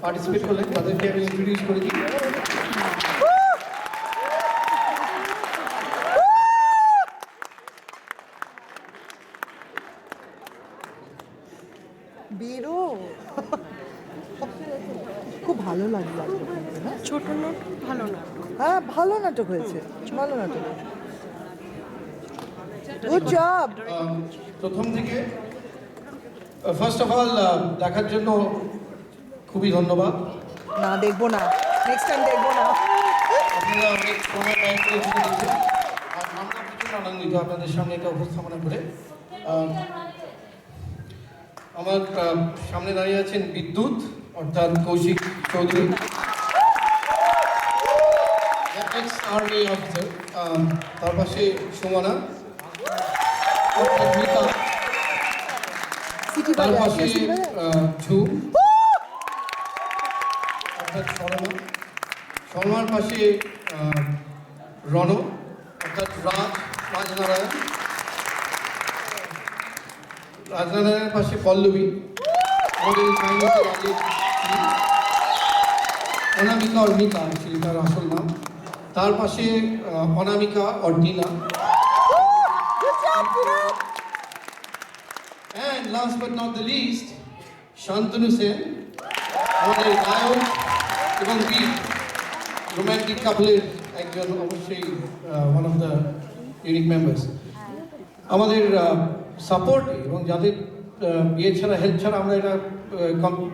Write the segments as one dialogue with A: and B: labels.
A: Participate করলেন তাদেরকে আমি ইন্ট্রোডিউস করে দিই।
B: বীরু খুব ভালো লাগলো
C: ছোট নোট ভালো না।
B: হ্যাঁ ভালো নাটক হয়েছে, ভালো নাটক। Good job.
A: প্রথম থেকে ফার্স্ট অফ অল দেখার জন্য খুবই ধন্যবাদ।
B: না দেখবো না, নেক্সট টাইম দেখবো না।
A: আপনারা অনেক সময় ব্যয় করে এসে দেখছেন আর আমরা ভীষণ আনন্দিত আপনাদের সামনে এটা উপস্থাপনা করে। আমার সামনে দাঁড়িয়ে আছেন বিদ্যুৎ অর্থাৎ Kaushik Chowdhury, ex army officer. তার পাশে সুমনা অর্থাৎ মিতা,
B: সিটি
A: তার
B: বাজার,
A: পাশে
B: সিটি বাজার।
A: ঝুম অর্থাৎ শর্মা, শর্মার পাশে রণ অর্থাৎ রাজনারায়ণ, রাজনারায়ণের পাশে পল্লবী, আমাদের সাইনসের আগে অনামিকা অর্মিকা অ্যাকচুয়ালি তার আসল নাম, তার পাশে অনামিকা অর্টিনা, and last but not the least Shantanu Sen, আমাদের নায়ক এবং বীর রোম্যান্টিক কাপলের একজন, অবশ্যই one of the unique members. আমাদের সাপোর্ট এবং যাদের ইয়ে ছাড়া, হেল্প ছাড়া আমরা এটা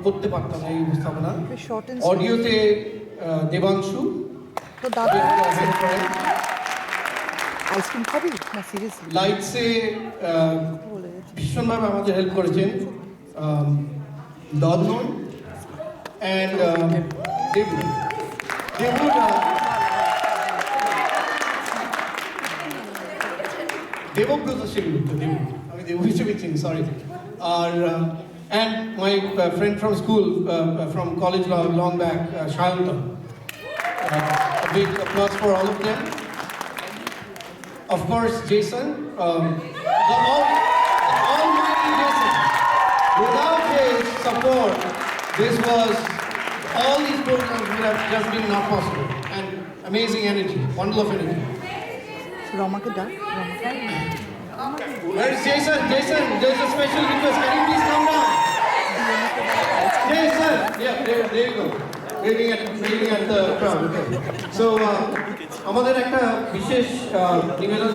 A: করতে পারতাম না এই উপস্থাপনা।
B: শর্ট এন্ড
A: অডিওতে দেবাংশু
B: তো দাদা
A: হেল্প করেন,
B: আইসক্রিম খাবি না সিরিয়াসলি
A: লাইটসে
B: বলে গেছি।
A: ভীষণভাবে আমাদের হেল্প করেছেন দদন অ্যান্ড দেবু দেবব্রত সেনগুপ্ত, আমি দেবু হিসেবে চিনি, সরি। আর and my friend from school, from college long back, Sayantan. A big applause for all of them. Of course, Jason, the almighty Jason. Without his support, all these programs would have just been not possible. And amazing energy, bundle of energy.
B: রমাকে ডাক, রমাকে
A: Where is Jason? Jason, there's a special request. Can you please come down? Jason, yeah, there you go. Waving at the crowd. Okay. So, আমাদের একটা বিশেষ নিবেদন